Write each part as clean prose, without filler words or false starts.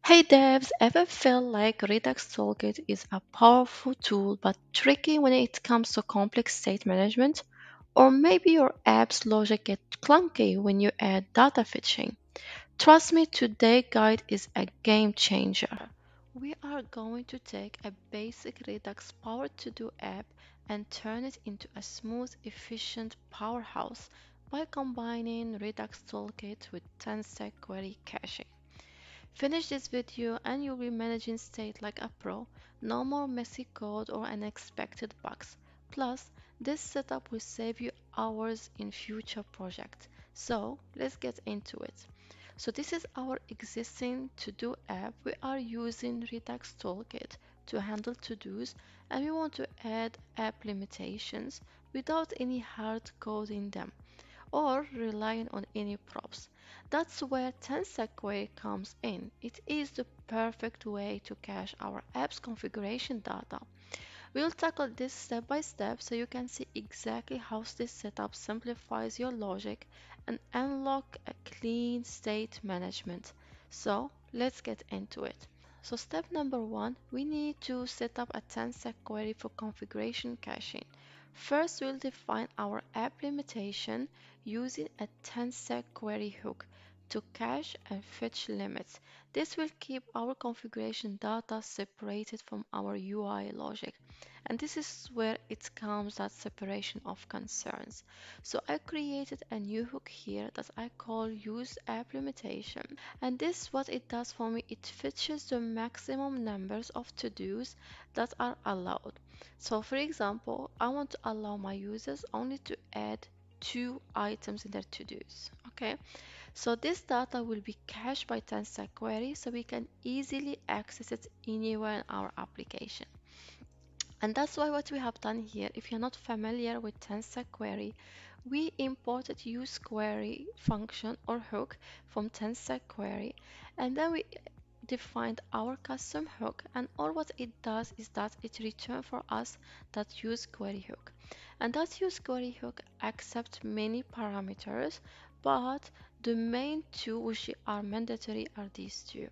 Hey devs, ever feel like Redux Toolkit is a powerful tool but tricky when it comes to complex state management? Or maybe your app's logic gets clunky when you add data fetching? Trust me, today's guide is a game changer. We are going to take a basic Redux powered to-do app and turn it into a smooth, efficient powerhouse by combining Redux Toolkit with TanStack Query caching. Finish this video and you'll be managing state like a pro. No more messy code or unexpected bugs. Plus, this setup will save you hours in future projects. So, let's get into it. So this is our existing to-do app. We are using Redux Toolkit to handle to-dos and we want to add app limitations without any hard code in them or relying on any props. That's where TanStack Query comes in. It is the perfect way to cache our app's configuration data. We'll tackle this step by step so you can see exactly how this setup simplifies your logic and unlock a clean state management. So let's get into it. So step number one, we need to set up a TanStack query for configuration caching. First, we'll define our app limitation using a TanStack query hook to cache and fetch limits. This will keep our configuration data separated from our UI logic. And this is where it comes that separation of concerns. So I created a new hook here that I call use app limitation. And this what it does for me, it fetches the maximum numbers of to-dos that are allowed. So for example, I want to allow my users only to add 2 items in their to-dos. Okay, so this data will be cached by TanStack Query so we can easily access it anywhere in our application. And that's why what we have done here, if you're not familiar with TanStack Query, we imported useQuery function or hook from TanStack Query, and then we defined our custom hook, and all what it does is that it returns for us that useQuery hook. And that useQuery hook accepts many parameters, but the main two which are mandatory are these two.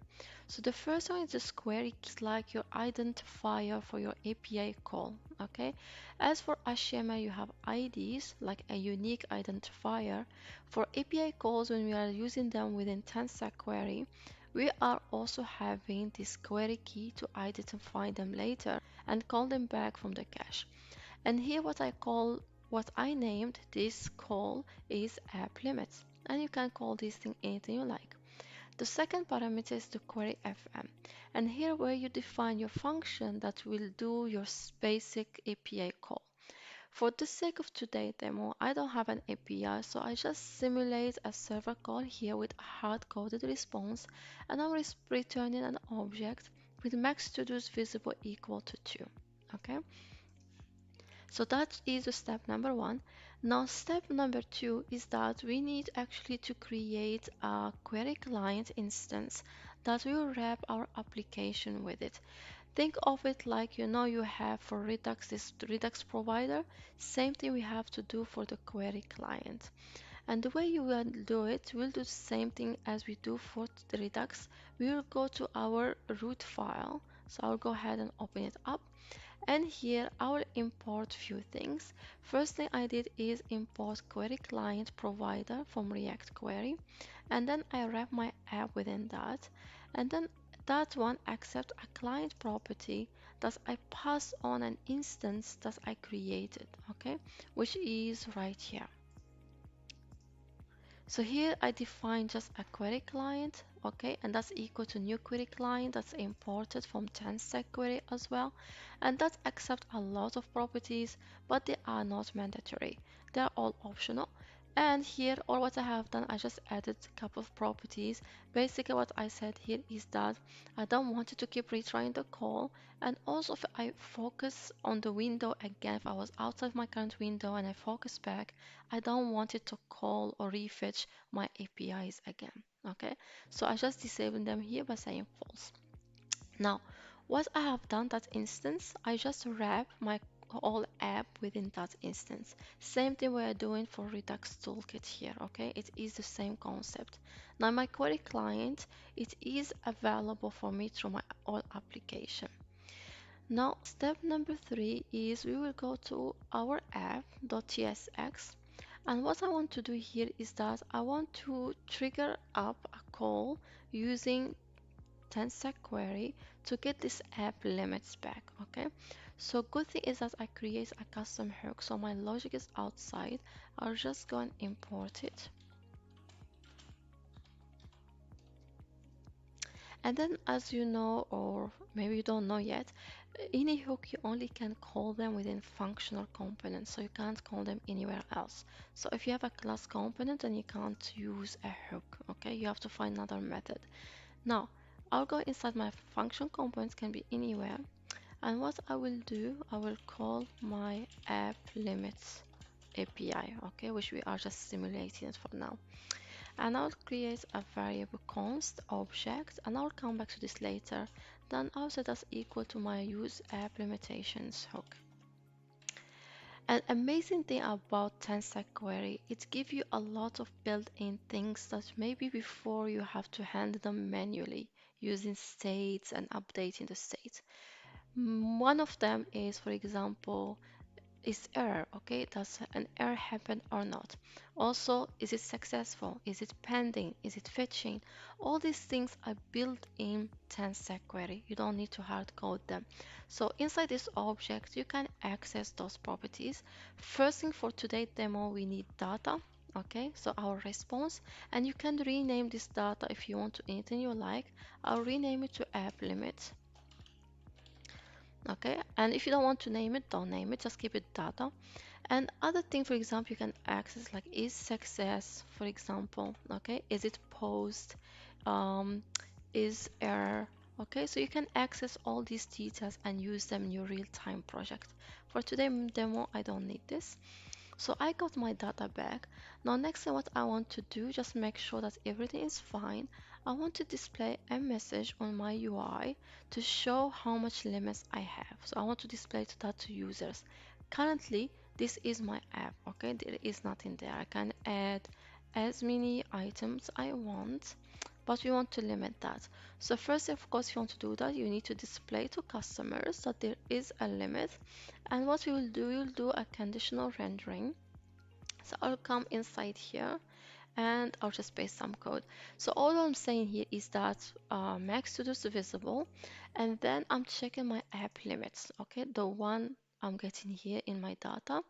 So the first one is the query key, like your identifier for your API call. Okay. As for HTML, you have IDs like a unique identifier. For API calls, when we are using them within TanStack Query, we are also having this query key to identify them later and call them back from the cache. And here what I named this call is app limits. And you can call this thing anything you like. The second parameter is the query FM, and here where you define your function that will do your basic API call. For the sake of today's demo, I don't have an API, so I just simulate a server call here with a hard-coded response, and I'm returning an object with max to-dos visible equal to 2. Okay, so that is the step number one. Now step number two is that we need actually to create a query client instance that will wrap our application with it. Think of it like you have for Redux, this Redux provider, same thing we have to do for the query client. And the way you will do it, we'll do the same thing as we do for the Redux. We will go to our root file. So I'll go ahead and open it up. And here I will import few things. First thing I did is import query client provider from React Query, and then I wrap my app within that, and then that one accept a client property that I pass on an instance that I created, okay, which is right here. So here I define just a query client, okay, and that's equal to new query client that's imported from TanStack Query as well. And that accepts a lot of properties, but they are not mandatory. They're all optional. And here, all what I have done, I just added a couple of properties. Basically, what I said here is that I don't want it to keep retrying the call. And also, if I focus on the window again, if I was outside my current window and I focus back, I don't want it to call or refetch my APIs again. Okay, so I just disable them here by saying false. Now, what I have done that instance, I just wrap my all app within that instance. Same thing we are doing for Redux Toolkit here, okay? It is the same concept. Now my query client, it is available for me through my all application. Now step number 3 is we will go to our app.tsx, and what I want to do here is that I want to trigger up a call using TanStack Query to get this app limits back, okay? So good thing is that I create a custom hook, so my logic is outside. I'll just go and import it. And then as you know, or maybe you don't know yet, any hook you only can call them within functional components, so you can't call them anywhere else. So if you have a class component, then you can't use a hook, okay? You have to find another method. Now, I'll go inside my function components, can be anywhere. And what I will do, I will call my app limits API, okay, which we are just simulating it for now. And I'll create a variable const object, and I'll come back to this later. Then I'll set as equal to my use app limitations hook. An amazing thing about TanStack Query, it gives you a lot of built-in things that maybe before you have to handle them manually using states and updating the state. One of them is, for example, is error, okay? Does an error happen or not? Also, is it successful? Is it pending? Is it fetching? All these things are built in TanStack Query. You don't need to hard code them. So inside this object, you can access those properties. First thing for today's demo, we need data. Okay, so our response, and you can rename this data if you want to anything you like. I'll rename it to app limit. Okay, and if you don't want to name it, don't name it, just keep it data. And other thing, for example, you can access like is success, for example, okay, is it post, um, is error, okay, so you can access all these details and use them in your real-time project. For today's demo, I don't need this. So I got my data back. Now next thing what I want to do, just make sure that everything is fine. I want to display a message on my UI to show how much limits I have. So I want to display that to users. Currently, this is my app, okay? There is nothing there. I can add as many items I want, but we want to limit that. So first, of course, if you want to do that, you need to display to customers that there is a limit. And what we will do, we will do a conditional rendering. So I'll come inside here and I'll just paste some code. So all I'm saying here is that max to do is visible, and then I'm checking my app limits, okay, the one I'm getting here in my data,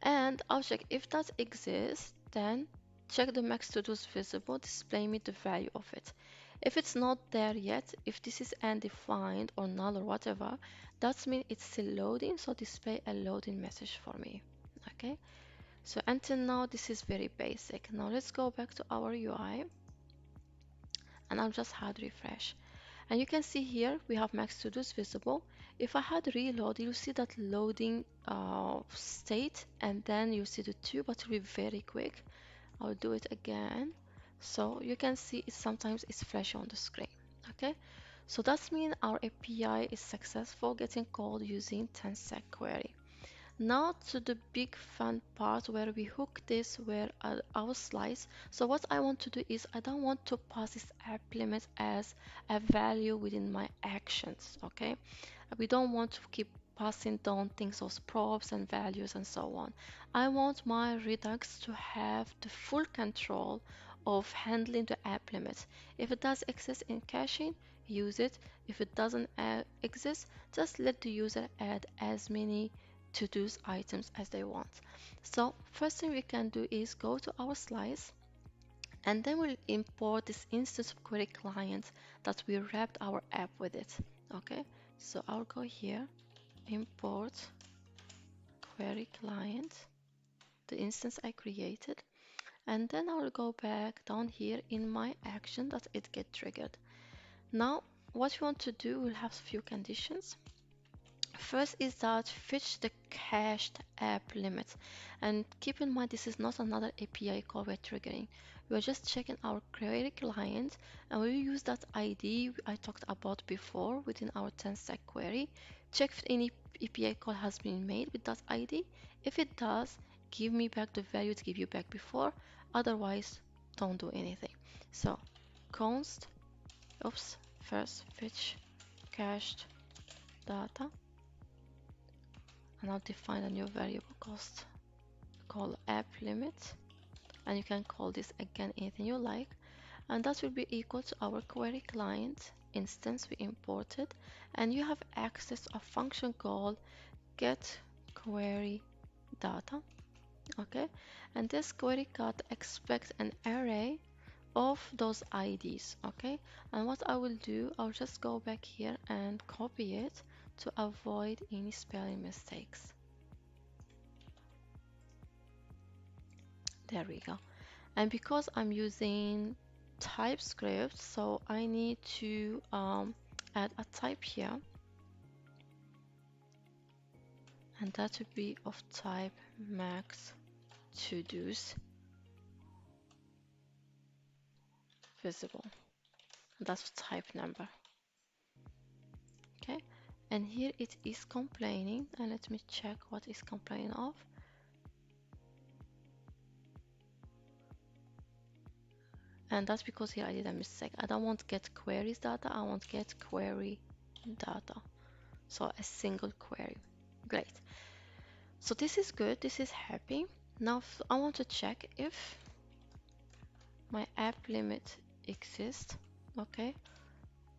and I'll check if that exists, then check the max to do is visible, display me the value of it. If it's not there yet, if this is undefined or null or whatever, that means it's still loading, so display a loading message for me. Okay, so until now this is very basic. Now let's go back to our UI and I'll just hard refresh. And you can see here we have max to do's visible. If I had reload, you see that loading state, and then you see the two, but it will be very quick. I'll do it again. So you can see it sometimes it's flash on the screen. Okay, so that means our API is successful getting called using TanStack Query. Now to the big fun part where we hook this where our slice. So what I want to do is I don't want to pass this app limit as a value within my actions, okay? We don't want to keep passing down things as props and values and so on. I want my Redux to have the full control of handling the app limits. If it does exist in caching, use it. If it doesn't exist, just let the user add as many to-dos items as they want. So first thing we can do is go to our slice, and then we'll import this instance of query client that we wrapped our app with it. Okay, so I'll go here, import query client, the instance I created, and then I'll go back down here in my action that it get triggered. Now what we want to do, we'll have a few conditions. First is that fetch the cached app limit, and keep in mind this is not another API call we're triggering. We're just checking our query client, and we use that ID I talked about before within our TanStack query. Check if any API call has been made with that ID. If it does, give me back the value it gave you back before. Otherwise, don't do anything. So const, first fetch cached data, and I'll define a new variable cost called app limit, and you can call this again anything you like, and that will be equal to our query client instance we imported, and you have access to a function called get query data. Okay, and this query got expect an array of those IDs. Okay, and what I will do, I'll just go back here and copy it to avoid any spelling mistakes. There we go. And because I'm using TypeScript, so I need to add a type here, and that would be of type max to-dos visible. That's type number. Okay, and here it is complaining, and let me check what is complaining of. And that's because here I did a mistake. I don't want get queries data, I want get query data. So a single query. Great. So this is good, this is happy. Now I want to check if my app limit exists, okay,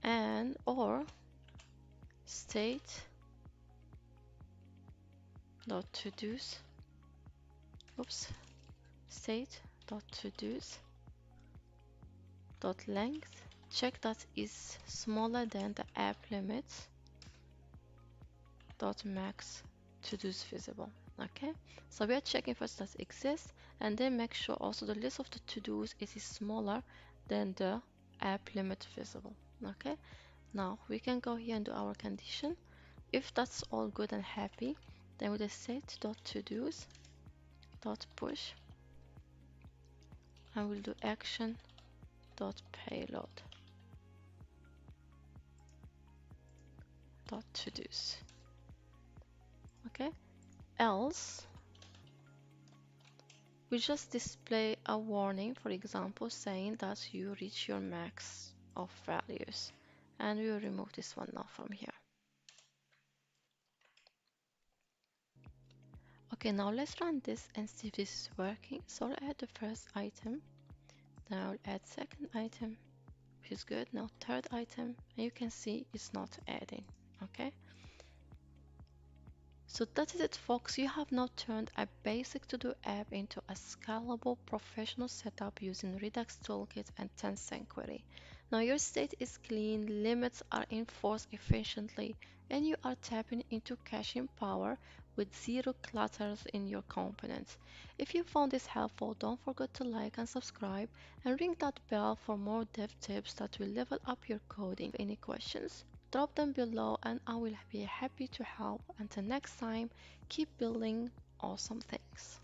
and or state dot to-dos, state dot to-dos dot length, check that is smaller than the app limit dot max to-dos visible. Okay, so we are checking first that exists, and then make sure also the list of the to-dos is smaller than the app limit visible. Okay, now we can go here and do our condition. If that's all good and happy, then we'll just set dot to-dos dot push, and we'll do action dot payload dot to-dos. Okay, else we just display a warning, for example, saying that you reach your max of values, and we will remove this one now from here. Okay, now let's run this and see if this is working. So I'll add the first item, then I'll add second item, which is good. Now third item, and you can see it's not adding. Okay, so that is it, folks. You have now turned a basic to-do app into a scalable professional setup using Redux Toolkit and TanStack Query. Now your state is clean, limits are enforced efficiently, and you are tapping into caching power with zero clutters in your components. If you found this helpful, don't forget to like and subscribe, and ring that bell for more dev tips that will level up your coding. Any questions? Drop them below and I will be happy to help. Until next time, keep building awesome things.